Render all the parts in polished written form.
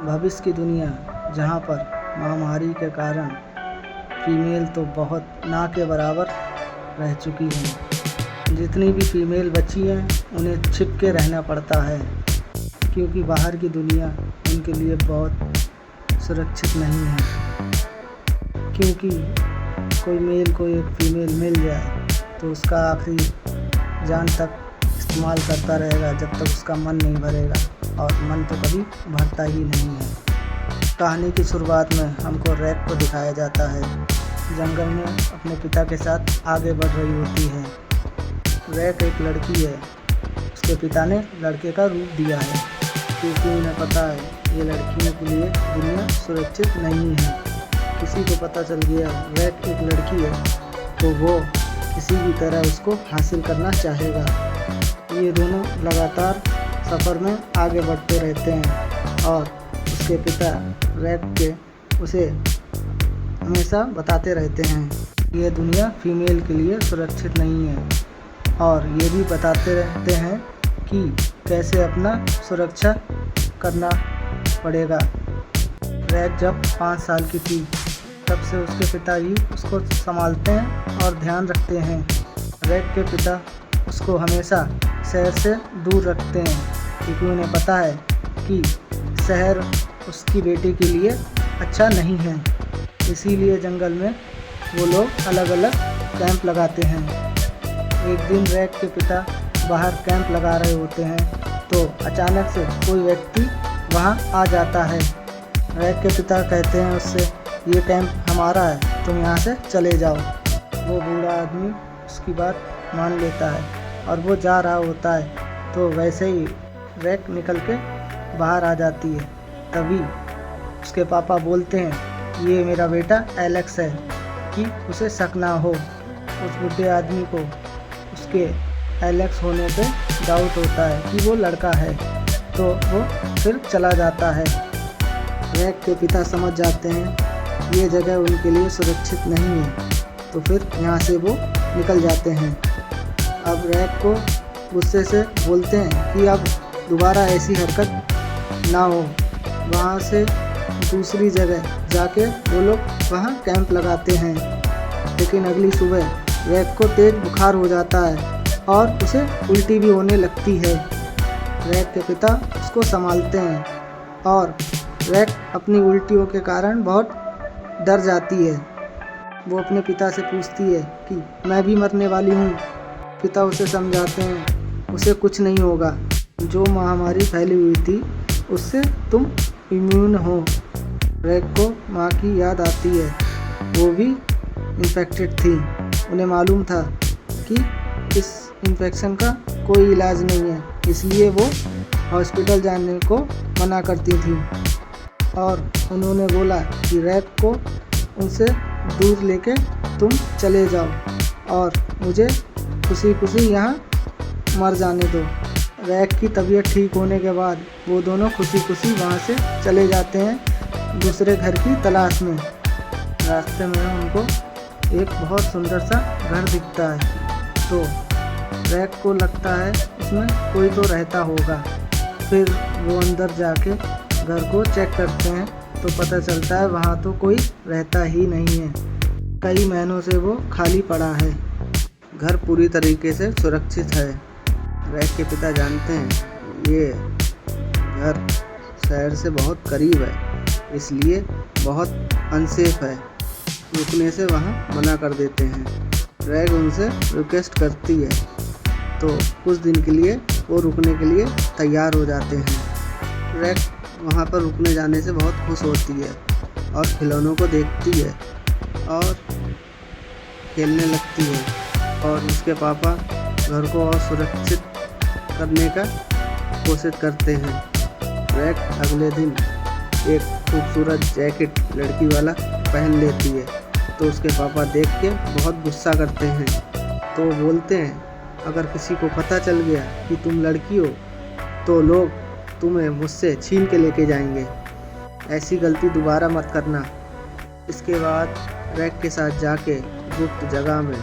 भविष्य की दुनिया जहाँ पर महामारी के कारण फीमेल तो बहुत ना के बराबर रह चुकी हैं। जितनी भी फीमेल बची हैं उन्हें छिप के रहना पड़ता है, क्योंकि बाहर की दुनिया उनके लिए बहुत सुरक्षित नहीं है। क्योंकि कोई मेल को एक फीमेल मिल जाए तो उसका आखिरी जान तक इस्तेमाल करता रहेगा जब तक उसका मन नहीं भरेगा, और मन तो कभी भरता ही नहीं है। कहानी की शुरुआत में हमको रैक को दिखाया जाता है। जंगल में अपने पिता के साथ आगे बढ़ रही होती है। रैक एक लड़की है। उसके पिता ने लड़के का रूप दिया है, क्योंकि उन्हें पता है ये लड़कियों के लिए दुनिया सुरक्षित नहीं है। किसी को पता चल गया रैक एक लड़की है तो वो किसी भी तरह उसको हासिल करना चाहेगा। ये दोनों लगातार सफ़र में आगे बढ़ते रहते हैं, और उसके पिता रैक के उसे हमेशा बताते रहते हैं ये दुनिया फीमेल के लिए सुरक्षित नहीं है, और ये भी बताते रहते हैं कि कैसे अपना सुरक्षा करना पड़ेगा। रैक जब 5 साल की थी तब से उसके पिताजी उसको संभालते हैं और ध्यान रखते हैं। रैक के पिता उसको हमेशा शहर से दूर रखते हैं, क्योंकि उन्हें पता है कि शहर उसकी बेटी के लिए अच्छा नहीं है। इसीलिए जंगल में वो लोग अलग अलग कैंप लगाते हैं। एक दिन रैक के पिता बाहर कैंप लगा रहे होते हैं तो अचानक से कोई व्यक्ति वहाँ आ जाता है। रैक के पिता कहते हैं उससे, ये कैंप हमारा है, तुम यहाँ से चले जाओ। वो बूढ़ा आदमी उसकी बात मान लेता है और वो जा रहा होता है, तो वैसे ही रैक निकल के बाहर आ जाती है। तभी उसके पापा बोलते हैं, ये मेरा बेटा एलेक्स है, कि उसे शक ना हो। उस बूढ़े आदमी को उसके एलेक्स होने पे डाउट होता है कि वो लड़का है, तो वो फिर चला जाता है। रैक के पिता समझ जाते हैं ये जगह उनके लिए सुरक्षित नहीं है, तो फिर यहाँ से वो निकल जाते हैं। अब रैक को गुस्से से बोलते हैं कि अब दोबारा ऐसी हरकत ना हो। वहाँ से दूसरी जगह जाके वो लोग वहाँ कैंप लगाते हैं। लेकिन अगली सुबह रैक को तेज बुखार हो जाता है और उसे उल्टी भी होने लगती है। रैक के पिता उसको संभालते हैं, और रैक अपनी उल्टियों के कारण बहुत डर जाती है। वो अपने पिता से पूछती है कि मैं भी मरने वाली हूँ। पिता उसे समझाते हैं उसे कुछ नहीं होगा, जो महामारी फैली हुई थी उससे तुम इम्यून हो। रैक को माँ की याद आती है, वो भी इन्फेक्टेड थी। उन्हें मालूम था कि इस इन्फेक्शन का कोई इलाज नहीं है, इसलिए वो हॉस्पिटल जाने को मना करती थी। और उन्होंने बोला कि रैक को उनसे दूर लेके तुम चले जाओ और मुझे खुशी खुशी यहाँ मर जाने दो। रैक की तबीयत ठीक होने के बाद वो दोनों खुशी खुशी वहाँ से चले जाते हैं दूसरे घर की तलाश में। रास्ते में उनको एक बहुत सुंदर सा घर दिखता है, तो रैक को लगता है उसमें कोई तो रहता होगा। फिर वो अंदर जाके घर को चेक करते हैं तो पता चलता है वहाँ तो कोई रहता ही नहीं है। कई महीनों से वो खाली पड़ा है। घर पूरी तरीके से सुरक्षित है। रैक के पिता जानते हैं ये घर शहर से बहुत करीब है, इसलिए बहुत अनसेफ है। रुकने से वहाँ मना कर देते हैं। रैक उनसे रिक्वेस्ट करती है, तो कुछ दिन के लिए वो रुकने के लिए तैयार हो जाते हैं। रैक वहाँ पर रुकने जाने से बहुत खुश होती है और खिलौनों को देखती है और खेलने लगती है, और उसके पापा घर को और सुरक्षित करने का कोशिश करते हैं। रैक अगले दिन एक खूबसूरत जैकेट लड़की वाला पहन लेती है, तो उसके पापा देख के बहुत गुस्सा करते हैं। तो वो बोलते हैं, अगर किसी को पता चल गया कि तुम लड़की हो तो लोग तुम्हें मुझसे छीन के लेके जाएंगे। ऐसी गलती दोबारा मत करना। इसके बाद रैक के साथ जाके गुप्त जगह में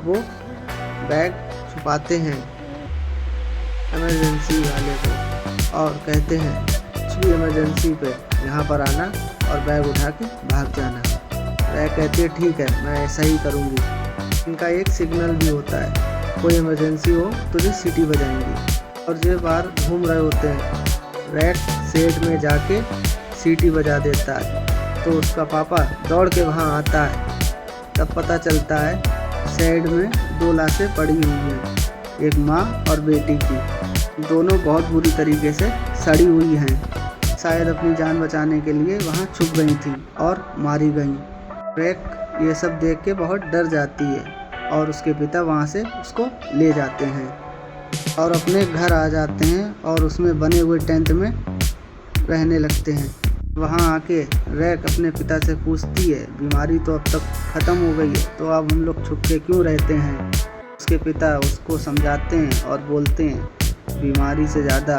वो बैग छुपाते हैं इमरजेंसी वाले को, और कहते हैं कुछ भी इमरजेंसी पे यहाँ पर आना और बैग उठा के भाग जाना। रैक कहती है ठीक है, मैं ऐसा ही करूँगी। इनका एक सिग्नल भी होता है, कोई इमरजेंसी हो तो ये सीटी बजाएंगी। और ये बाहर घूम रहे होते हैं, रैक शेड में जाके सीटी बजा देता है तो उसका पापा दौड़ के वहाँ आता है। तब पता चलता है शेड में 2 लाशें पड़ी हुई हैं, एक माँ और बेटी की। दोनों बहुत बुरी तरीके से सड़ी हुई हैं, शायद अपनी जान बचाने के लिए वहाँ छुप गई थी और मारी गई। रैक ये सब देख के बहुत डर जाती है और उसके पिता वहाँ से उसको ले जाते हैं और अपने घर आ जाते हैं और उसमें बने हुए टेंट में रहने लगते हैं। वहाँ आके रैक अपने पिता से पूछती है, बीमारी तो अब तक ख़त्म हो गई है तो अब हम लोग छुप के क्यों रहते हैं। उसके पिता उसको समझाते हैं और बोलते हैं, बीमारी से ज़्यादा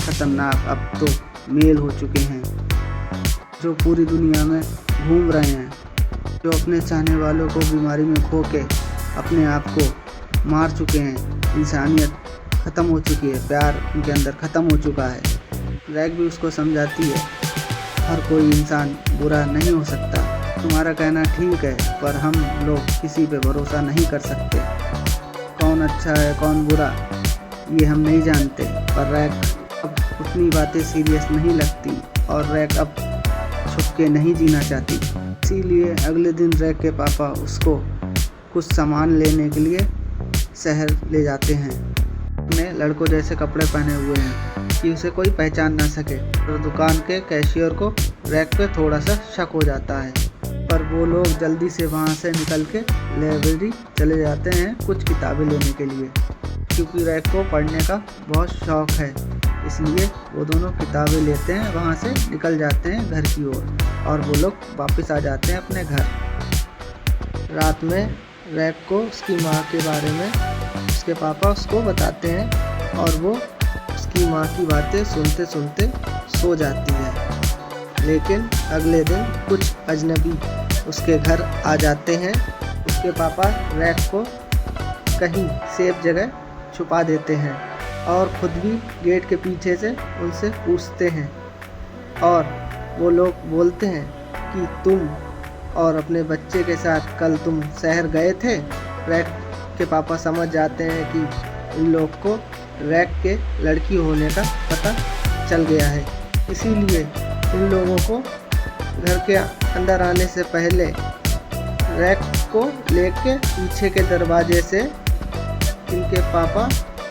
ख़तरनाक अब तो मेल हो चुके हैं, जो पूरी दुनिया में घूम रहे हैं, जो अपने चाहने वालों को बीमारी में खो के अपने आप को मार चुके हैं। इंसानियत ख़त्म हो चुकी है, प्यार उनके अंदर ख़त्म हो चुका है। रैक भी उसको समझाती है, हर कोई इंसान बुरा नहीं हो सकता, तुम्हारा कहना ठीक है, पर हम लोग किसी पे भरोसा नहीं कर सकते। कौन अच्छा है कौन बुरा ये हम नहीं जानते। पर रैक अब उतनी बातें सीरियस नहीं लगती और रैक अब छुप के नहीं जीना चाहती। इसीलिए अगले दिन रैक के पापा उसको कुछ सामान लेने के लिए शहर ले जाते हैं। अपने लड़कों जैसे कपड़े पहने हुए हैं कि उसे कोई पहचान ना सके। और दुकान के कैशियर को रैक पे थोड़ा सा शक हो जाता है, पर वो लोग जल्दी से वहाँ से निकल के लाइब्रेरी चले जाते हैं कुछ किताबें लेने के लिए, क्योंकि रैक को पढ़ने का बहुत शौक़ है। इसलिए वो दोनों किताबें लेते हैं, वहाँ से निकल जाते हैं घर की ओर और वो लोग वापस आ जाते हैं अपने घर। रात में रैक को उसकी माँ के बारे में उसके पापा उसको बताते हैं और वो उसकी माँ की बातें सुनते सुनते सो जाती है। लेकिन अगले दिन कुछ अजनबी उसके घर आ जाते हैं। उसके पापा रैक को कहीं सेफ जगह छुपा देते हैं और ख़ुद भी गेट के पीछे से उनसे पूछते हैं और वो लोग बोलते हैं कि तुम और अपने बच्चे के साथ कल तुम शहर गए थे। रैक के पापा समझ जाते हैं कि इन लोग को रैक के लड़की होने का पता चल गया है, इसीलिए इन लोगों को घर के अंदर आने से पहले रैक को लेके पीछे के दरवाजे से इनके पापा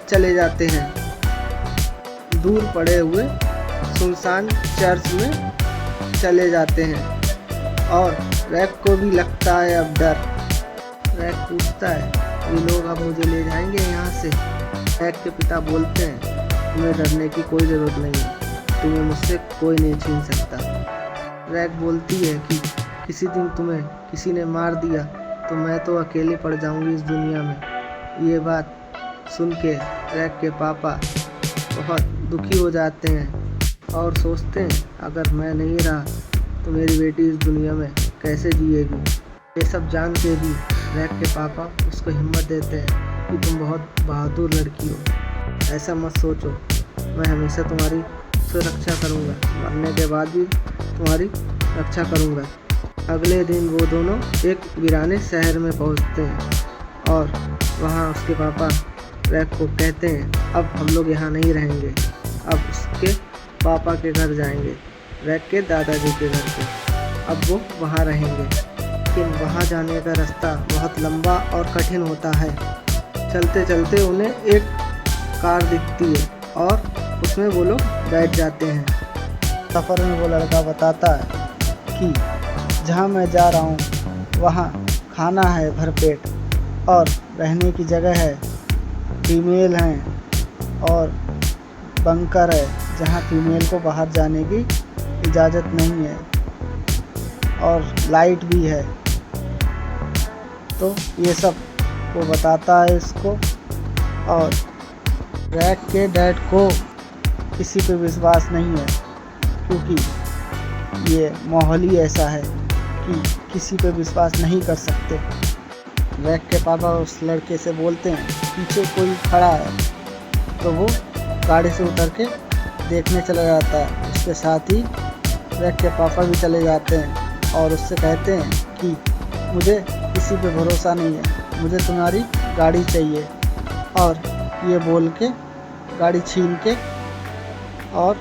चले जाते हैं दूर पड़े हुए सुनसान चर्च में चले जाते हैं। और रैक को भी लगता है अब डर। रैक पूछता है, ये लोग अब मुझे ले जाएंगे यहाँ से। रैक के पिता बोलते हैं, तुम्हें डरने की कोई ज़रूरत नहीं है, तुम्हें मुझसे कोई नहीं छीन सकता। रैक बोलती है कि किसी दिन तुम्हें किसी ने मार दिया तो मैं तो अकेले पड़ जाऊंगी इस दुनिया में। ये बात सुन के रैक के पापा बहुत दुखी हो जाते हैं और सोचते हैं, अगर मैं नहीं रहा तो मेरी बेटी इस दुनिया में कैसे जिएगी। ये सब जान के भी रैक के पापा उसको हिम्मत देते हैं कि तुम बहुत बहादुर लड़की हो, ऐसा मत सोचो, मैं हमेशा तुम्हारी सुरक्षा करूँगा, मरने के बाद भी तुम्हारी रक्षा करूँगा। अगले दिन वो दोनों एक वीराने शहर में पहुँचते हैं और वहाँ उसके पापा रैक को कहते हैं, अब हम लोग यहाँ नहीं रहेंगे, अब उसके पापा के घर जाएंगे, रैक के दादाजी के घर पे। अब वो वहाँ रहेंगे, लेकिन वहाँ जाने का रास्ता बहुत लंबा और कठिन होता है। चलते चलते उन्हें एक कार दिखती है और उसमें वो लोग बैठ जाते हैं। सफ़र में वो लड़का बताता है कि जहाँ मैं जा रहा हूँ वहाँ खाना है भरपेट और रहने की जगह है, फीमेल हैं और बंकर है जहाँ फीमेल को बाहर जाने की इजाज़त नहीं है और लाइट भी है। तो ये सब वो बताता है इसको और रैक के डैड को किसी पे विश्वास नहीं है, क्योंकि ये माहौल ही ऐसा है कि किसी पे विश्वास नहीं कर सकते। रैक के पापा उस लड़के से बोलते हैं, पीछे कोई खड़ा है, तो वो गाड़ी से उतर के देखने चला जाता है। के साथ ही रैक के पापा भी चले जाते हैं और उससे कहते हैं कि मुझे किसी पे भरोसा नहीं है, मुझे तुम्हारी गाड़ी चाहिए। और ये बोल के गाड़ी छीन के और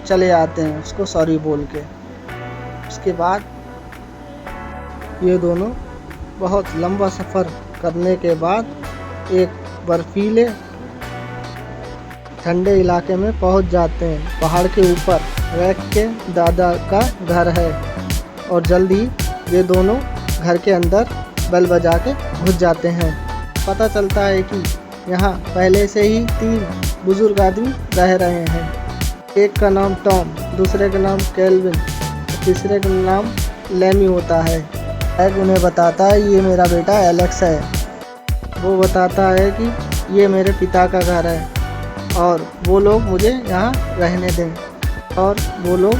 चले आते हैं उसको सॉरी बोल के। उसके बाद ये दोनों बहुत लंबा सफ़र करने के बाद एक बर्फीले ठंडे इलाके में पहुंच जाते हैं। पहाड़ के ऊपर रैक के दादा का घर है और जल्द ही ये दोनों घर के अंदर बेल बजा के घुस जाते हैं। पता चलता है कि यहाँ पहले से ही 3 बुजुर्ग आदमी रह रहे हैं। एक का नाम टॉम, दूसरे का नाम केल्विन, तीसरे का नाम लेमी होता है। रैक उन्हें बताता है ये मेरा बेटा एलेक्स है। वो बताता है कि ये मेरे पिता का घर है और वो लोग मुझे यहाँ रहने दें, और वो लोग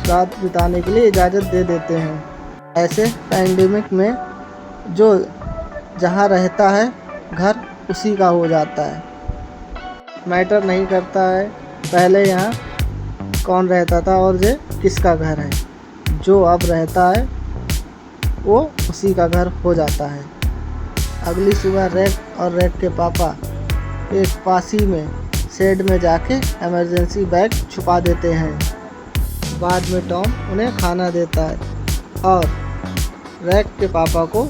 रात बिताने के लिए इजाज़त दे देते हैं। ऐसे पैंडेमिक में जो जहाँ रहता है घर उसी का हो जाता है। मैटर नहीं करता है पहले यहाँ कौन रहता था और ये किसका घर है, जो अब रहता है वो उसी का घर हो जाता है। अगली सुबह रैक और रैक के पापा एक पासी में शेड में जाके इमरजेंसी बैग छुपा देते हैं। बाद में टॉम उन्हें खाना देता है और रैक के पापा को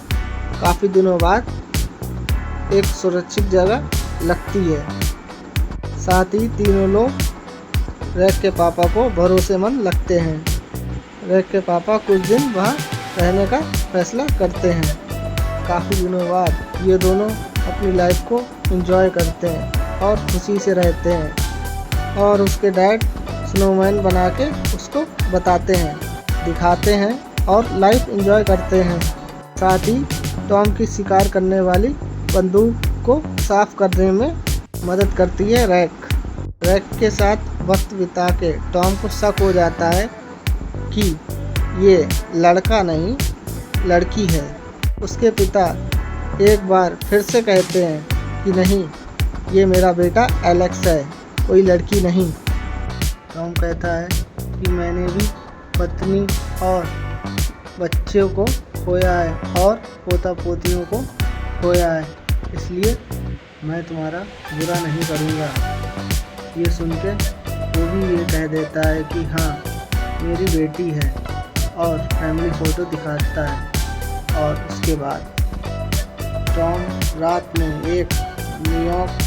काफ़ी दिनों बाद एक सुरक्षित जगह लगती है। साथ ही तीनों लोग रैक के पापा को भरोसेमंद लगते हैं। रैक के पापा कुछ दिन वहाँ रहने का फैसला करते हैं। काफ़ी दिनों बाद ये दोनों अपनी लाइफ को एंजॉय करते हैं और खुशी से रहते हैं। और उसके डैड स्नोमैन बना के उसको बताते हैं, दिखाते हैं और लाइफ एंजॉय करते हैं। साथ ही टॉम की शिकार करने वाली बंदूक को साफ करने में मदद करती है रैक। रैक के साथ वक्त बिता के टॉम को शक हो जाता है कि ये लड़का नहीं लड़की है। उसके पिता एक बार फिर से कहते हैं कि नहीं, ये मेरा बेटा एलेक्स है, कोई लड़की नहीं। टॉम कहता है कि मैंने भी पत्नी और बच्चों को खोया है और पोता पोतियों को खोया है, इसलिए मैं तुम्हारा बुरा नहीं करूँगा। ये सुन के वो भी ये कह देता है कि हाँ मेरी बेटी है और फैमिली फ़ोटो दिखाता है। और उसके बाद टॉम रात में एक न्यूयॉर्क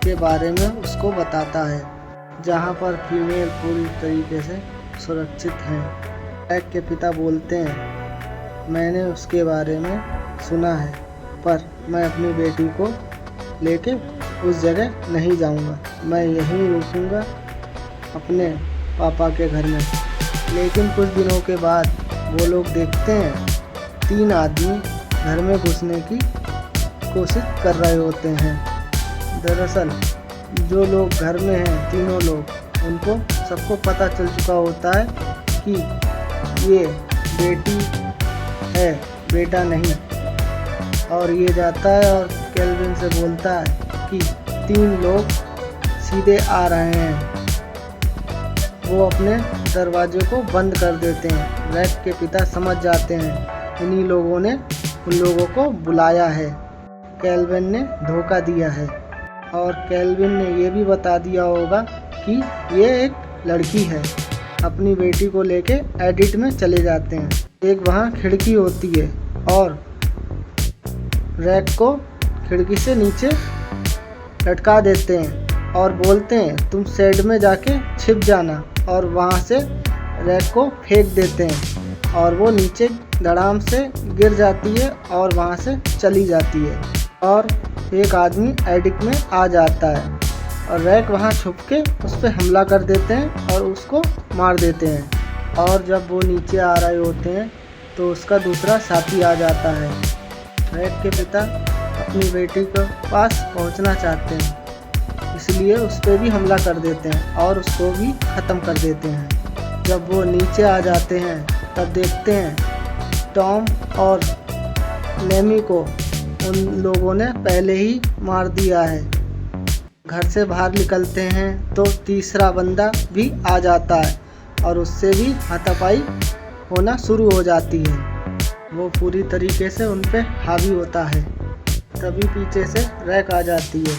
के बारे में उसको बताता है जहाँ पर फीमेल पूरी तरीके से सुरक्षित हैं। रैक के पिता बोलते हैं मैंने उसके बारे में सुना है, पर मैं अपनी बेटी को लेके उस जगह नहीं जाऊंगा, मैं यहीं रुकूंगा अपने पापा के घर में। लेकिन कुछ दिनों के बाद वो लोग देखते हैं 3 आदमी घर में घुसने की कोशिश कर रहे होते हैं। दरअसल जो लोग घर में हैं, तीनों लोग, उनको सबको पता चल चुका होता है कि ये बेटी है, बेटा नहीं। और ये जाता है और केल्विन से बोलता है कि 3 लोग सीधे आ रहे हैं। वो अपने दरवाजे को बंद कर देते हैं। रैक के पिता समझ जाते हैं इन्हीं लोगों ने उन लोगों को बुलाया है, केल्विन ने धोखा दिया है। और केल्विन ने ये भी बता दिया होगा कि ये एक लड़की है। अपनी बेटी को लेके एडिट में चले जाते हैं। एक वहाँ खिड़की होती है और रैक को खिड़की से नीचे लटका देते हैं और बोलते हैं तुम शेड में जाके छिप जाना, और वहाँ से रैक को फेंक देते हैं और वो नीचे धड़ाम से गिर जाती है और वहाँ से चली जाती है। और एक आदमी एडिट में आ जाता है और रैक वहाँ छुप के उस पर हमला कर देते हैं और उसको मार देते हैं। और जब वो नीचे आ रहे होते हैं तो उसका दूसरा साथी आ जाता है। रैक के पिता अपनी बेटी के पास पहुँचना चाहते हैं, इसलिए उस पर भी हमला कर देते हैं और उसको भी ख़त्म कर देते हैं। जब वो नीचे आ जाते हैं तब देखते हैं टॉम और लेमी को उन लोगों ने पहले ही मार दिया है। घर से बाहर निकलते हैं तो तीसरा बंदा भी आ जाता है और उससे भी हाथापाई होना शुरू हो जाती है। वो पूरी तरीके से उन पे हावी होता है। तभी पीछे से रैक आ जाती है।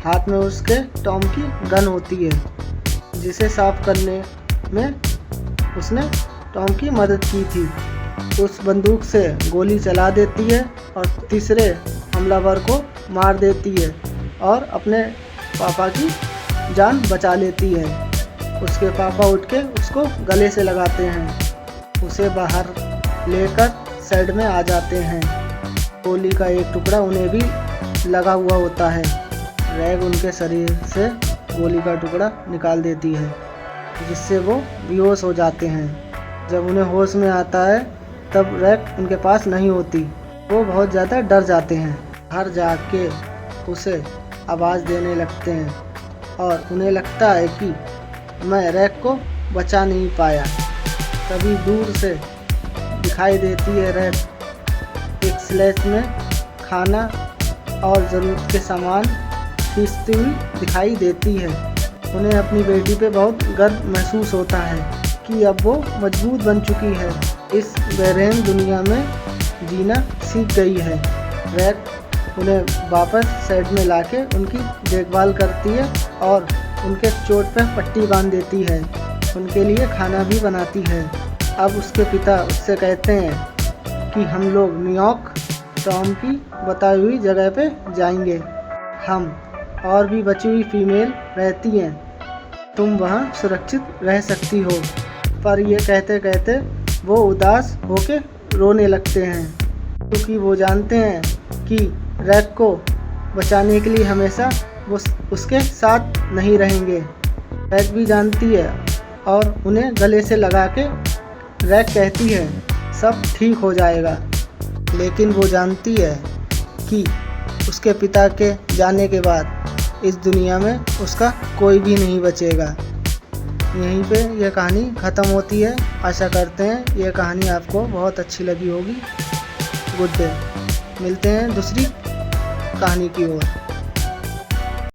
हाथ में उसके टॉम की गन होती है, जिसे साफ करने में उसने टॉम की मदद की थी। उस बंदूक से गोली चला देती है और तीसरे हमलावर को मार देती है और अपने पापा की जान बचा लेती है। उसके पापा उठ के उसको गले से लगाते हैं। उसे बाहर लेकर साइड में आ जाते हैं। गोली का एक टुकड़ा उन्हें भी लगा हुआ होता है। रैग उनके शरीर से गोली का टुकड़ा निकाल देती है, जिससे वो बेहोश हो जाते हैं। जब उन्हें होश में आता है तब रैग उनके पास नहीं होती। वो बहुत ज़्यादा डर जाते हैं। बाहर जाके उसे आवाज़ देने लगते हैं और उन्हें लगता है कि मैं रैग को बचा नहीं पाया। तभी दूर से दिखाई देती है रैग एक स्लेज में खाना और ज़रूरत के सामान खींचती हुई दिखाई देती है। उन्हें अपनी बेटी पे बहुत गर्व महसूस होता है कि अब वो मजबूत बन चुकी है। इस बेरहम दुनिया में जीना सीख गई है। रैग उन्हें वापस साइड में लाके उनकी देखभाल करती है और उनके चोट पर पट्टी बांध देती है। उनके लिए खाना भी बनाती है। अब उसके पिता उससे कहते हैं कि हम लोग न्यूयॉर्क टॉम की बताई हुई जगह पे जाएंगे। हम और भी बची हुई फीमेल रहती हैं, तुम वहाँ सुरक्षित रह सकती हो। पर ये कहते कहते वो उदास होके रोने लगते हैं, क्योंकि वो जानते हैं कि रैग को बचाने के लिए हमेशा वो उसके साथ नहीं रहेंगे। रैग भी जानती है और उन्हें गले से लगा के रैग कहती है सब ठीक हो जाएगा। लेकिन वो जानती है कि उसके पिता के जाने के बाद इस दुनिया में उसका कोई भी नहीं बचेगा। यहीं पे यह कहानी ख़त्म होती है। आशा करते हैं यह कहानी आपको बहुत अच्छी लगी होगी। Good day. मिलते हैं दूसरी कहानी की ओर।